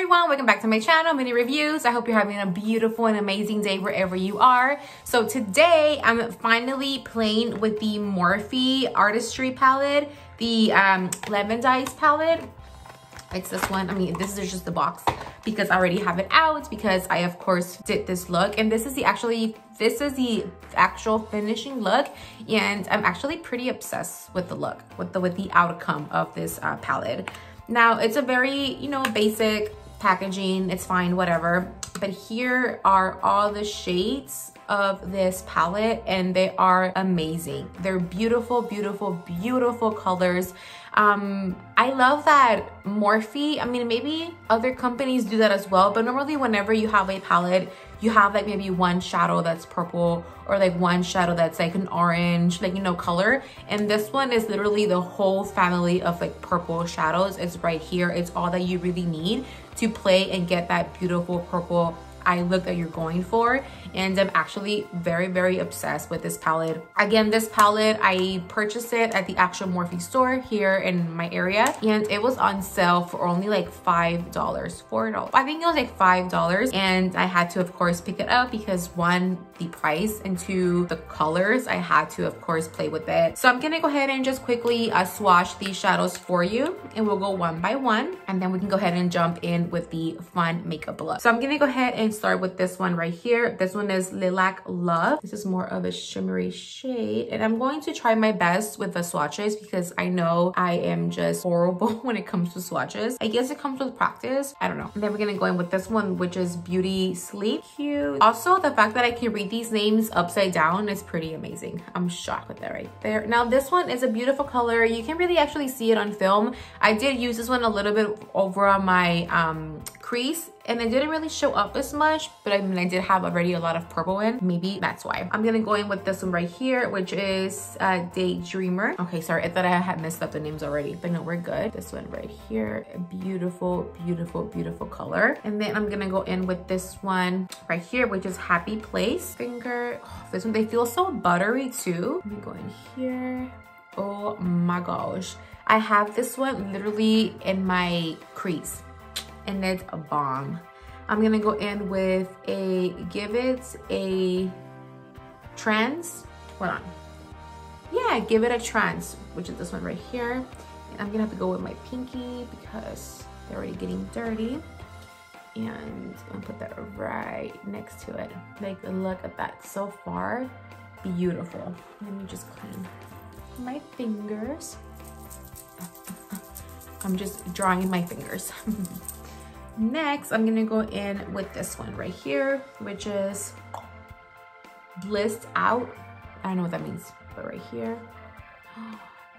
everyone, welcome back to my channel, Mini Reviews. I hope you're having a beautiful and amazing day wherever you are. So today I'm finally playing with the Morphe Artistry palette, the Lavendaze palette. It's this one. I mean, this is just the box because I already have it out because I of course did this look, and this is the actual finishing look, and I'm actually pretty obsessed with the look, with the outcome of this palette. Now it's a very, you know, basic packaging, it's fine, whatever, but here are all the shades of this palette and they are amazing. They're beautiful, beautiful, beautiful colors. I love that Morphe, I mean, maybe other companies do that as well, but normally whenever you have a palette, you have like maybe one shadow that's purple or like one shadow that's like an orange, like, you know, color. And this one is literally the whole family of like purple shadows. It's right here. It's all that you really need to play and get that beautiful purple eye look that you're going for. And I'm actually very, very obsessed with this palette. Again, this palette, I purchased it at the actual Morphe store here in my area, and it was on sale for only like $5, $4. I think it was like $5, and I had to of course pick it up because one, the price, and two, the colors. I had to of course play with it. So I'm gonna go ahead and just quickly swatch these shadows for you, and we'll go one by one, and then we can go ahead and jump in with the fun makeup look. So I'm gonna go ahead and start with this one right here. This one is Lilac Love. This is more of a shimmery shade, and I'm going to try my best with the swatches because I know I am just horrible when it comes to swatches. I guess it comes with practice, I don't know. And then we're gonna go in with this one, which is Beauty Sleep. Cute. Also, the fact that I can read these names upside down is pretty amazing. I'm shocked with that right there. Now this one is a beautiful color. You can really actually see it on film. I did use this one a little bit over on my crease, and it didn't really show up as much, but I mean, I did have already a lot of purple in. Maybe that's why. I'm gonna go in with this one right here, which is Daydreamer. Okay, sorry, I thought I had messed up the names already, but no, we're good. This one right here, a beautiful, beautiful, beautiful color. And then I'm gonna go in with this one right here, which is Happy Place. Finger, oh, this one, they feel so buttery too. Let me go in here. Oh my gosh. I have this one literally in my crease, and it's a bomb. I'm gonna go in with Give It a Trance. Hold on. Yeah, Give It a Trance, which is this one right here. And I'm gonna have to go with my pinky because they're already getting dirty. And I'm gonna put that right next to it. Like, look at that, so far, beautiful. Let me just clean my fingers. I'm just drawing my fingers. Next, I'm gonna go in with this one right here, which is Blissed Out. I don't know what that means, but right here.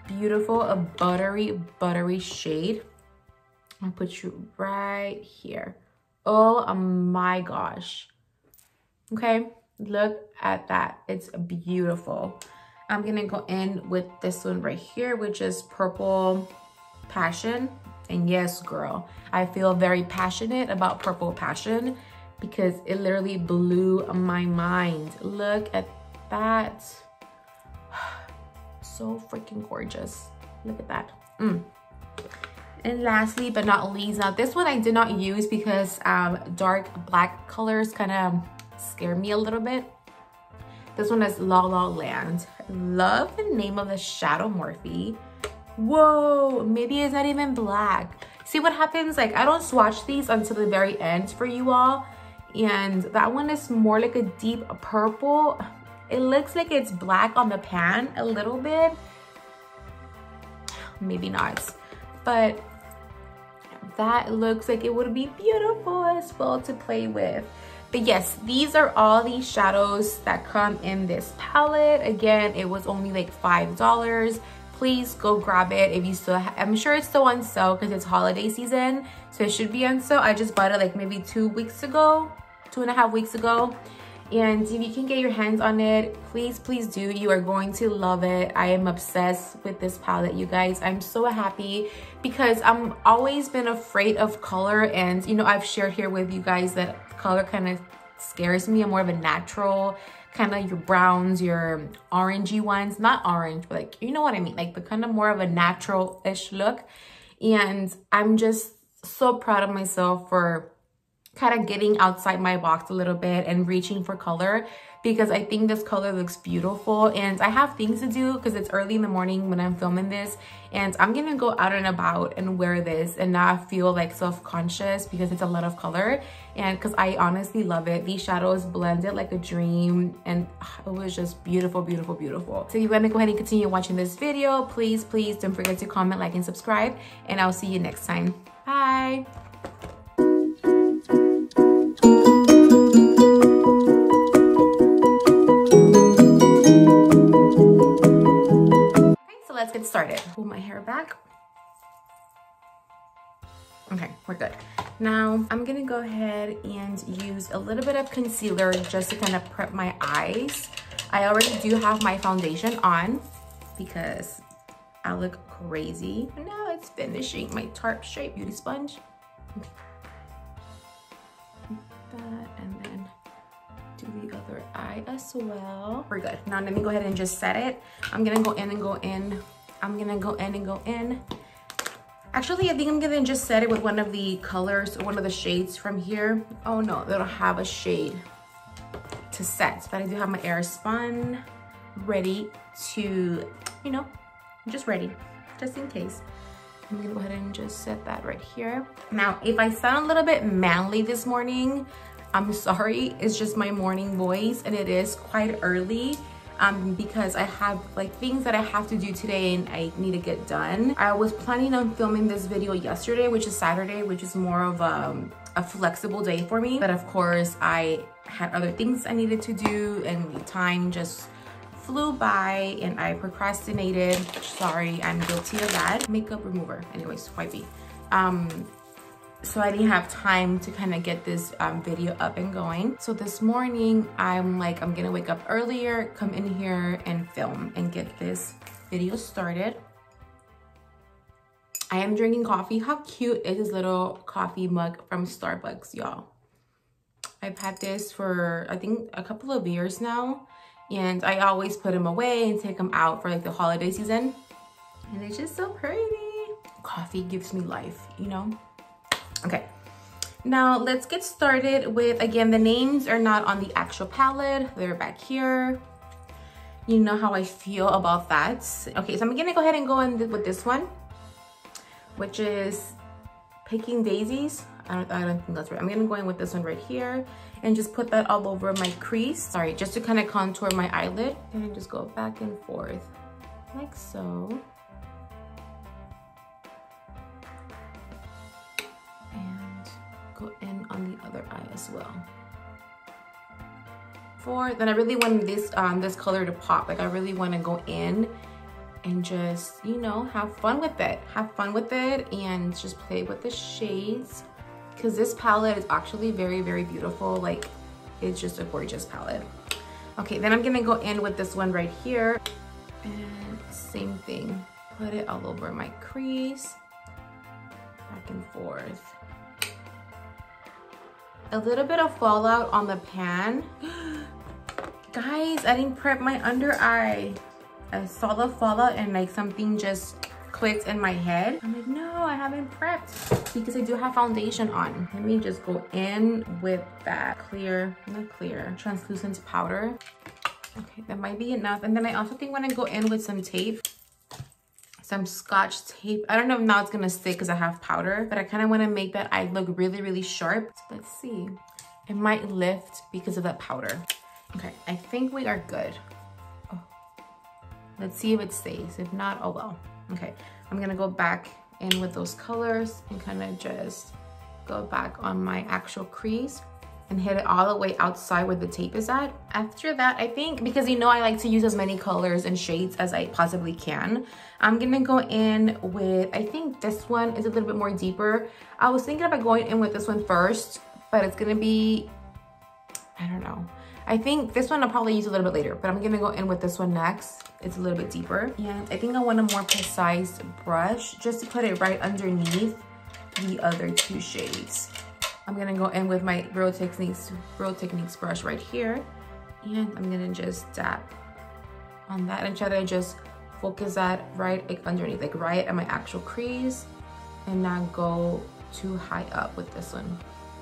Beautiful, a buttery, buttery shade. I'll put you right here. Oh my gosh. Okay, look at that. It's beautiful. I'm gonna go in with this one right here, which is Purple Passion. And yes, girl, I feel very passionate about Purple Passion because it literally blew my mind. Look at that. So freaking gorgeous. Look at that. And lastly, but not least, now this one I did not use because dark black colors kind of scare me a little bit. This one is La La Land. Love the name of the shadow, Morphe. Whoa, maybe it's not even black. See what happens? Like, I don't swatch these until the very end for you all. And that one is more like a deep purple. It looks like it's black on the pan a little bit. Maybe not. But that looks like it would be beautiful as well to play with. But yes, these are all the shadows that come in this palette. Again, it was only like $5. Please go grab it if you still I'm sure it's still on sale because it's holiday season, so it should be on sale. I just bought it like maybe 2 weeks ago, 2.5 weeks ago. And if you can get your hands on it, please, please do. You are going to love it. I am obsessed with this palette, you guys. I'm so happy because I'm always been afraid of color, and you know, I've shared here with you guys that color kind of scares me. I'm more of a natural, kind of your browns, your orangey ones, not orange, but like, you know what I mean, like the kind of more of a natural-ish look. And I'm just so proud of myself for kind of getting outside my box a little bit and reaching for color, because I think this color looks beautiful. And I have things to do because it's early in the morning when I'm filming this, and I'm gonna go out and about and wear this and not feel like self-conscious because it's a lot of color, and because I honestly love it. These shadows blended like a dream, and it was just beautiful, beautiful, beautiful. So you're gonna go ahead and continue watching this video. Please don't forget to comment, like, and subscribe, and I'll see you next time. Bye. Let's get started. Pull my hair back. Okay, we're good. Now I'm gonna go ahead and use a little bit of concealer just to kind of prep my eyes. I already do have my foundation on because I look crazy. And now it's finishing my Tarte Shape Beauty Sponge. Okay. That, and then do the other eye as well. We're good. Now let me go ahead and just set it. I'm gonna go in and go in. I'm gonna go in and go in. Actually, I think I'm gonna just set it with one of the colors, one of the shades from here. Oh no, they don't have a shade to set, but I do have my Airspun ready to, you know, just ready, just in case. I'm gonna go ahead and just set that right here. Now, if I sound a little bit manly this morning, I'm sorry, it's just my morning voice, and it is quite early because I have like things that I have to do today and I need to get done. I was planning on filming this video yesterday, which is Saturday, which is more of a flexible day for me. But of course, I had other things I needed to do and the time just flew by and I procrastinated. Sorry, I'm guilty of that. Makeup remover, anyways, wipey. So I didn't have time to kind of get this video up and going. So this morning, I'm gonna wake up earlier, come in here and film and get this video started. I am drinking coffee. How cute is this little coffee mug from Starbucks, y'all? I've had this for, I think, a couple of years now. And I always put them away and take them out for like the holiday season. And it's just so pretty. Coffee gives me life, you know? Okay, now let's get started with, again, the names are not on the actual palette. They're back here. You know how I feel about that. Okay, so I'm gonna go ahead and go in with this one, which is Picking Daisies. I don't think that's right. I'm gonna go in with this one right here and just put that all over my crease. Sorry, just to kind of contour my eyelid. And just go back and forth like so. Go in on the other eye as well. Then I really want this this color to pop. Like I really want to go in and just, you know, have fun with it. Have fun with it and just play with the shades, because this palette is actually very, very beautiful. Like it's just a gorgeous palette. Okay, then I'm gonna go in with this one right here, and same thing. Put it all over my crease, back and forth. A little bit of fallout on the pan. Guys, I didn't prep my under eye. I saw the fallout and like something just clicked in my head. I'm like, no, I haven't prepped because I do have foundation on. Let me just go in with that translucent powder. Okay, that might be enough. And then I also think I'm gonna go in with some tape. Some Scotch tape. I don't know if now it's gonna stick because I have powder, but I kind of want to make that eye look really, really sharp. So let's see. It might lift because of that powder. Okay, I think we are good. Oh. Let's see if it stays. If not, oh well. Okay, I'm gonna go back in with those colors and kind of just go back on my actual crease and hit it all the way outside where the tape is at. After that, I think, because you know I like to use as many colors and shades as I possibly can, I'm gonna go in with, I think this one is a little bit more deeper. I was thinking about going in with this one first, but it's gonna be, I don't know. I think this one I'll probably use a little bit later, but I'm gonna go in with this one next. It's a little bit deeper. And I think I want a more precise brush just to put it right underneath the other two shades. I'm gonna go in with my Real Techniques brush right here, and I'm gonna just dab on that and try to just focus that right underneath, like right at my actual crease, and now go too high up with this one.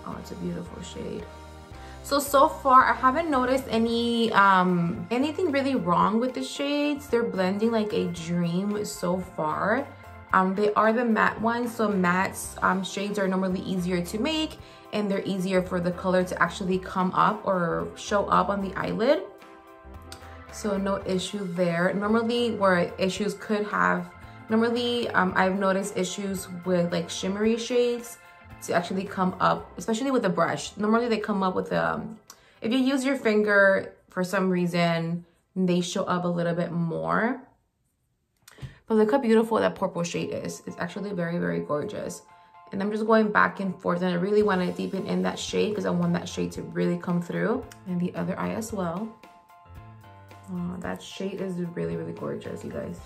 Oh, it's a beautiful shade. So far, I haven't noticed any anything really wrong with the shades. They're blending like a dream so far. They are the matte ones, so matte shades are normally easier to make, and they're easier for the color to actually come up or show up on the eyelid. So no issue there. Normally where issues could have, I've noticed issues with like shimmery shades to actually come up, especially with a brush. Normally they come up with if you use your finger for some reason, they show up a little bit more. But look how beautiful that purple shade is. It's actually very, very gorgeous. And I'm just going back and forth, and I really want to deepen in that shade because I want that shade to really come through. And the other eye as well. Oh, that shade is really, really gorgeous, you guys.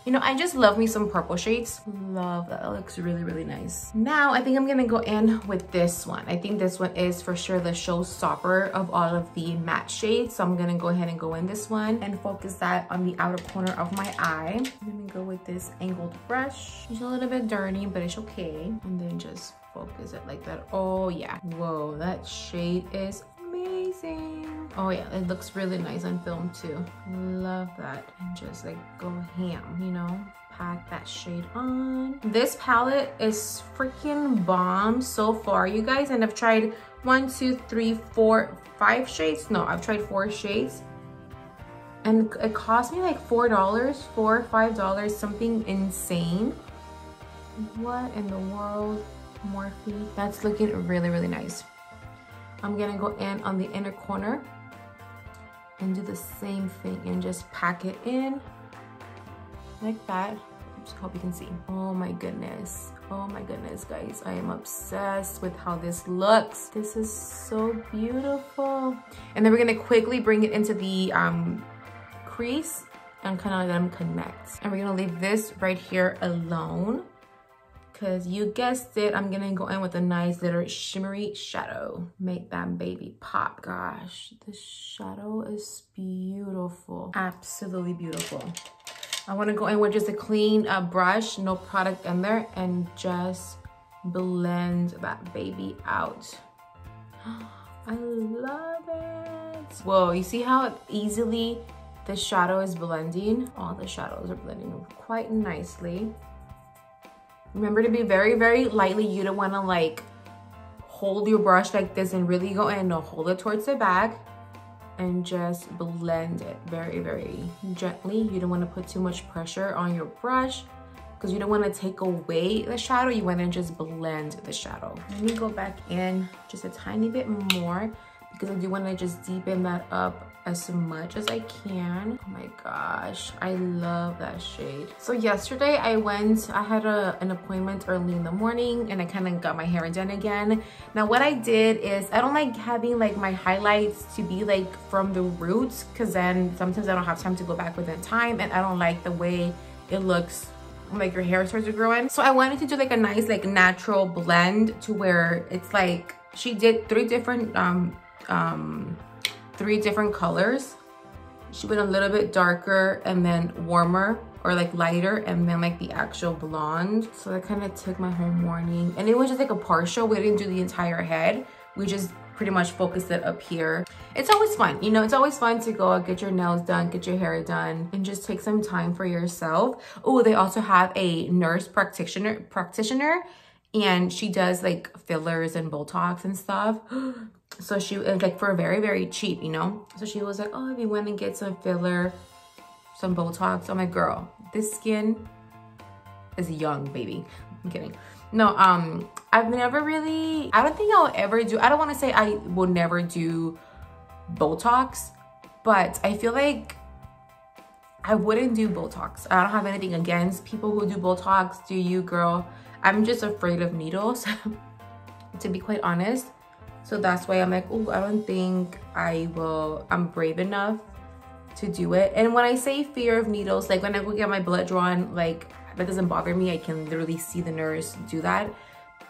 You know, I just love me some purple shades. Love that. That looks really, really nice. Now, I think I'm gonna go in with this one. I think this one is for sure the showstopper of all of the matte shades. So I'm gonna go ahead and go in this one and focus that on the outer corner of my eye. I'm gonna go with this angled brush. It's a little bit dirty, but it's okay. And then just focus it like that. Oh yeah. Whoa, that shade is amazing. Oh yeah, it looks really nice on film too. Love that. And just like go ham, you know, pack that shade on. This palette is freaking bomb so far, you guys. And I've tried 1, 2, 3, 4, 5 shades. No, I've tried 4 shades. And it cost me like $4, $4, $5, something insane. What in the world, Morphe? That's looking really, really nice. I'm gonna go in on the inner corner and do the same thing and just pack it in like that. I just hope you can see. Oh my goodness. Oh my goodness, guys. I am obsessed with how this looks. This is so beautiful. And then we're gonna quickly bring it into the crease and kind of let them connect. And we're gonna leave this right here alone. Because you guessed it, I'm gonna go in with a nice little shimmery shadow. Make that baby pop. Gosh, this shadow is beautiful. Absolutely beautiful. I wanna go in with just a clean brush, no product in there, and just blend that baby out. I love it. Whoa, you see how easily the shadow is blending? All the shadows are blending quite nicely. Remember to be very, very lightly. You don't want to like hold your brush like this and really go in. No, hold it towards the back and just blend it very, very gently. You don't want to put too much pressure on your brush because you don't want to take away the shadow. You want to just blend the shadow. Let me go back in just a tiny bit more because I do want to just deepen that up as much as I can. Oh my gosh, I love that shade. So yesterday I had an appointment early in the morning and I kind of got my hair done again. Now what I did is, I don't like having like my highlights to be like from the roots because then sometimes I don't have time to go back within time and I don't like the way it looks like your hair starts to grow in. So I wanted to do like a nice like natural blend to where it's like, she did 3 different colors. She went a little bit darker and then warmer, or like lighter and then like the actual blonde. So I kind of took my whole morning and it was just like a partial. We didn't do the entire head. We just pretty much focused it up here. It's always fun, you know, it's always fun to go get your nails done, get your hair done, and just take some time for yourself. Oh, they also have a nurse practitioner, and she does like fillers and Botox and stuff. So she was like for very, very cheap, you know? So she was like, oh, if you want to get some filler, some Botox. I'm like, girl, this skin is young, baby. I'm kidding. No, I've never really, I don't think I'll ever do, I don't want to say I will never do Botox, but I feel like I wouldn't do Botox. I don't have anything against people who do Botox. Do you, girl? I'm just afraid of needles, to be quite honest. So that's why I'm like, oh, I don't think I'm brave enough to do it. And when I say fear of needles, like when I go get my blood drawn, like that doesn't bother me. I can literally see the nurse do that.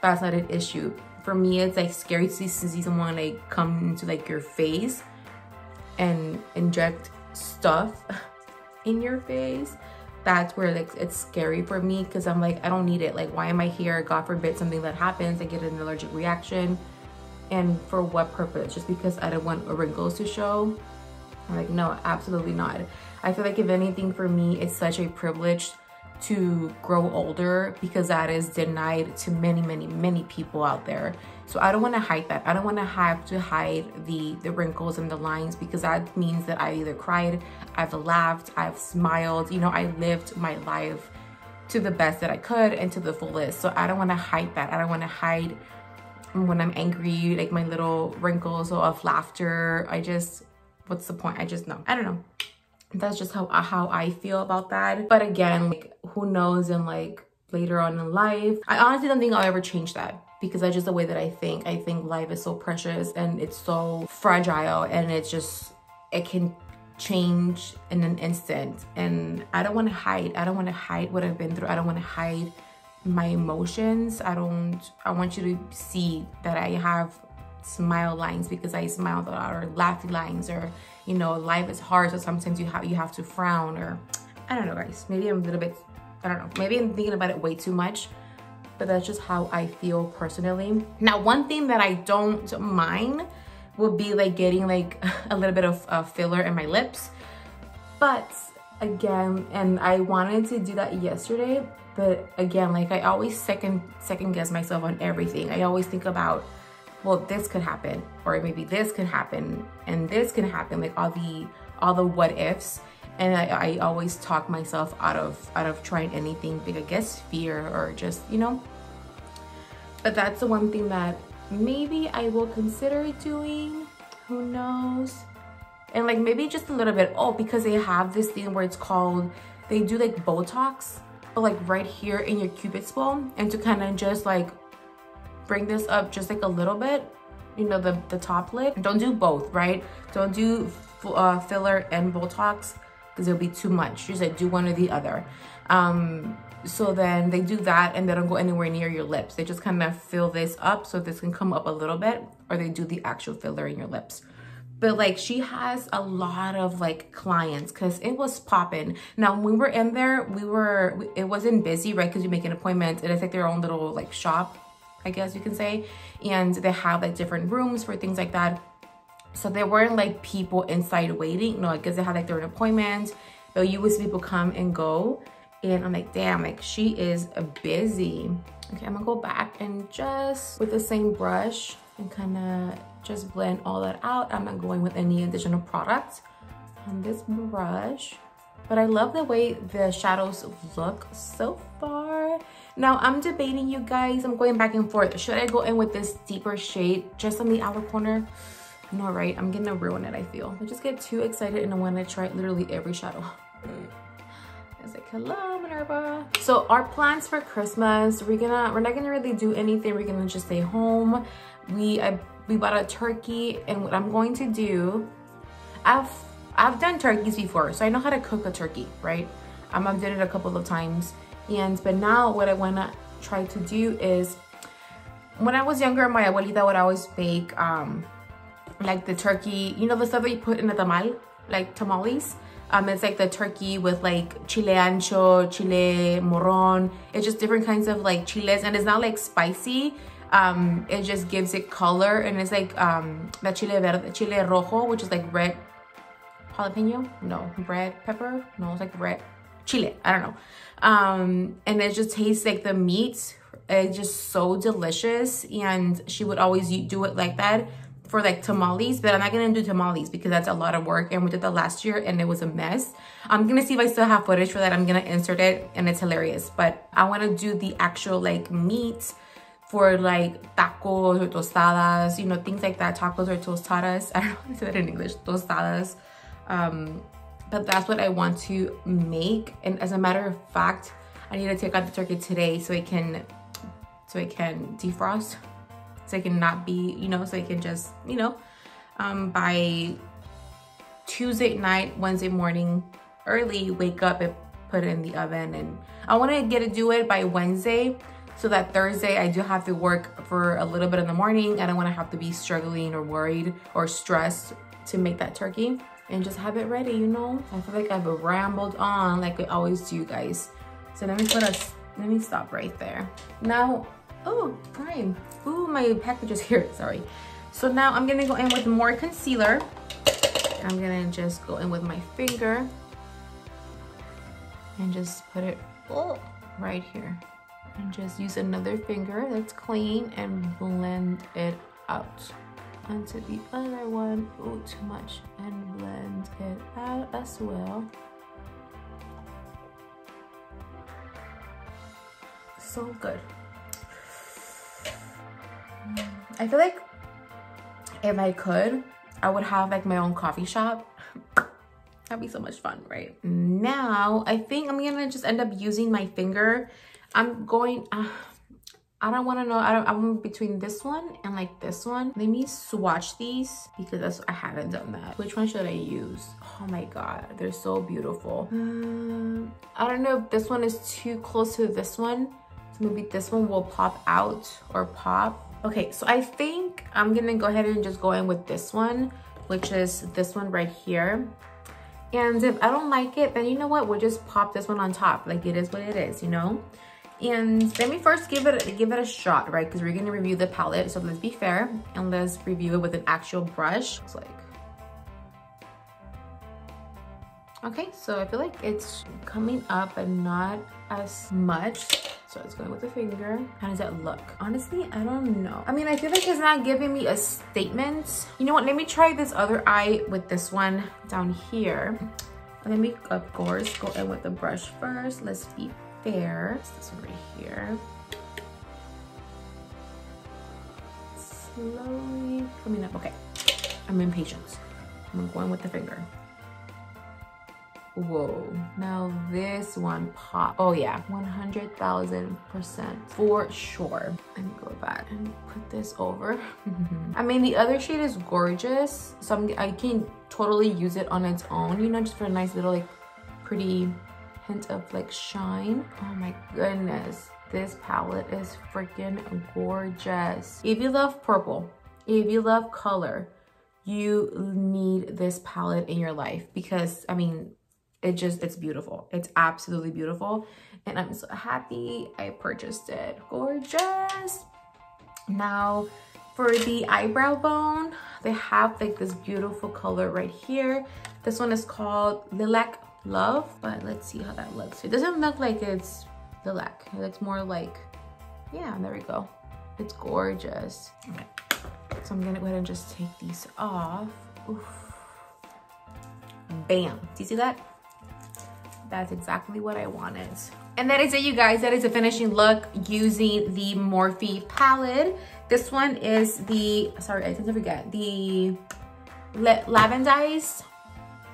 That's not an issue. For me, it's like scary to see someone like come into like your face and inject stuff in your face. that's where like it's scary for me, because I'm like, I don't need it. Like, why am I here? God forbid something that happens, I get an allergic reaction, and for what purpose? Just because I don't want wrinkles to show? I'm like, no, absolutely not. I feel like if anything, for me, it's such a privilege to grow older, because that is denied to many, many, many people out there. So I don't want to hide that. I don't want to have to hide the wrinkles and the lines, because that means that I either cried, I've laughed, I've smiled, you know, I lived my life to the best that I could and to the fullest. So I don't want to hide that. I don't want to hide when I'm angry, like my little wrinkles of laughter. What's the point? I just know. I don't know. That's just how I feel about that. But again, like, who knows, and like later on in life, I honestly don't think I'll ever change that, because that's just the way that I think. I think life is so precious and it's so fragile, and it can change in an instant. And I don't want to hide. I don't want to hide what I've been through. I don't want to hide my emotions. I want you to see that I have smile lines because I smiled a lot, or laughy lines, or, you know, life is hard, so sometimes you have to frown, or I don't know, guys. Maybe I'm a little bit, I don't know, maybe I'm thinking about it way too much, but that's just how I feel personally. Now, one thing that I don't mind would be like getting like a little bit of filler in my lips. But again, and I wanted to do that yesterday, but again, like I always second guess myself on everything. I always think about, well, this could happen, or maybe this could happen, and this can happen, like all the what ifs. And I always talk myself out of trying anything, because I guess fear, or just, you know. But that's the one thing that maybe I will consider doing. Who knows? And like maybe just a little bit, because they have this thing where it's called, they do like Botox, but like right here in your cupid's bow, and to kind of just like bring this up just like a little bit, you know, the top lid. Don't do both, right? Don't do filler and Botox, because it'll be too much. Just like do one or the other. So then they do that, and they don't go anywhere near your lips. They just kind of fill this up so this can come up a little bit, or they do the actual filler in your lips. But like she has a lot of like clients, because it was popping. Now when we were in there, it wasn't busy, right? Because you make an appointment, and it's like their own little like shop, I guess you can say. And they have like different rooms for things like that. So there weren't like people inside waiting. No, I guess they had like their own appointments, but you would see people come and go. And I'm like, damn, like she is busy. Okay, I'm gonna go back and just with the same brush and kind of just blend all that out. I'm not going with any additional products on this brush, but I love the way the shadows look so far. Now I'm debating, you guys, I'm going back and forth. Should I go in with this deeper shade just on the outer corner? No, right? I'm gonna ruin it, I feel. I just get too excited and I want to try literally every shadow. It's like, hello, Minerva. So our plans for Christmas, we're not gonna really do anything. We're gonna just stay home. We bought a turkey, and what I'm going to do, I've done turkeys before, so I know how to cook a turkey, right? I've done it a couple of times, but now what I wanna try to do is, when I was younger, my abuelita would always make like the turkey, you know, the stuff that you put in a tamal, like tamales. It's like the turkey with like chile ancho, chile morron. It's just different kinds of like chiles, and it's not like spicy. It just gives it color, and it's like the chile verde, chile rojo, which is like red jalapeno. No, red pepper. No, it's like red chile. I don't know. And it just tastes like the meat. It's just so delicious, and she would always do it like that for like tamales, but I'm not gonna do tamales because that's a lot of work, and we did that last year and it was a mess. I'm gonna see if I still have footage for that. I'm gonna insert it, and it's hilarious. But I wanna do the actual like meat for like tacos or tostadas, you know, things like that, tacos or tostadas. I don't know how to say that in English, tostadas. But that's what I want to make. And as a matter of fact, I need to take out the turkey today so it can defrost. So it can not be, you know, so it can just, you know, by Tuesday night, Wednesday morning, early, wake up and put it in the oven. And I want to do it by Wednesday, so that Thursday I do have to work for a little bit in the morning. I don't want to have to be struggling or worried or stressed to make that turkey. and just have it ready, you know? I feel like I've rambled on like I always do, guys. So let me stop right there. Now, oh, prime. Ooh, my package is here, sorry. So now I'm gonna go in with more concealer. I'm gonna just go in with my finger and just put it right here. And just use another finger that's clean and blend it out onto the other one. Oh, too much. And blend it out as well. So good. I feel like if I could, I would have like my own coffee shop. That'd be so much fun, right? Now, I think I'm gonna just end up using my finger. I'm going, I don't wanna know, I'm between this one and like this one. Let me swatch these because I haven't done that. Which one should I use? Oh my God, they're so beautiful. I don't know if this one is too close to this one. So maybe this one will pop out or pop. Okay, so I think I'm gonna go ahead and just go in with this one, which is this one right here. And if I don't like it, then you know what? We'll just pop this one on top. Like it is what it is, you know? And let me first give it a shot, right? Because we're gonna review the palette. So let's be fair and let's review it with an actual brush. It's like, okay, so I feel like it's coming up but not as much. So it's going with the finger. How does that look? Honestly, I don't know. I mean, I feel like it's not giving me a statement. You know what? Let me try this other eye with this one down here. Let me, of course, go in with the brush first. Let's be fair. It's this one right here. Slowly coming up. Okay, I'm impatient. I'm going with the finger. Whoa, now this one pop. Oh yeah, 100,000% for sure. Let me go back and put this over. I mean, the other shade is gorgeous, so I can totally use it on its own, you know, just for a nice little like pretty hint of like shine. Oh my goodness, this palette is freaking gorgeous. If you love purple, if you love color, you need this palette in your life because I mean, it's beautiful. It's absolutely beautiful. And I'm so happy I purchased it. Gorgeous. Now for the eyebrow bone, they have like this beautiful color right here. This one is called Lilac Love, but let's see how that looks. It doesn't look like it's lilac. It looks more like, yeah, there we go. It's gorgeous. Okay. So I'm gonna go ahead and just take these off. Oof. Bam, do you see that? That's exactly what I wanted. And that is it, you guys. That is a finishing look using the Morphe palette. This one is the, sorry, I tend to forget, the Lavendaze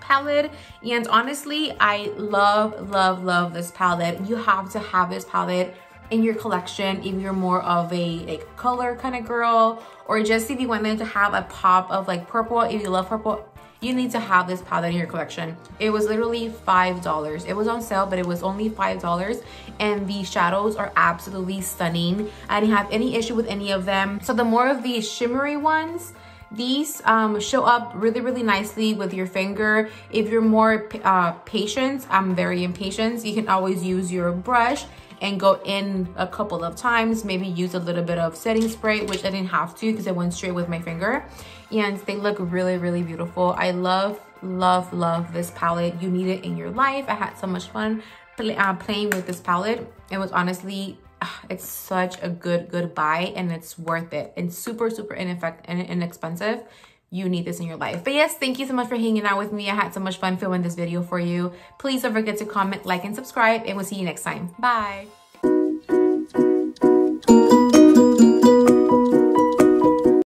palette. And honestly, I love this palette. You have to have this palette in your collection if you're more of a like color kind of girl, or just if you wanted to have a pop of like purple. If you love purple, you need to have this palette in your collection. It was literally $5. It was on sale, but it was only $5. And the shadows are absolutely stunning. I didn't have any issue with any of them. So the more of these shimmery ones, these show up really nicely with your finger. If you're more patient, I'm very impatient, you can always use your brush and go in a couple of times, maybe use a little bit of setting spray, which I didn't have to because I went straight with my finger. And they look really beautiful. I love this palette. You need it in your life. I had so much fun playing with this palette. It was honestly, it's such a good buy, and it's worth it. And super inexpensive. You need this in your life. But yes, thank you so much for hanging out with me. I had so much fun filming this video for you. Please don't forget to comment, like, and subscribe, and we'll see you next time. Bye.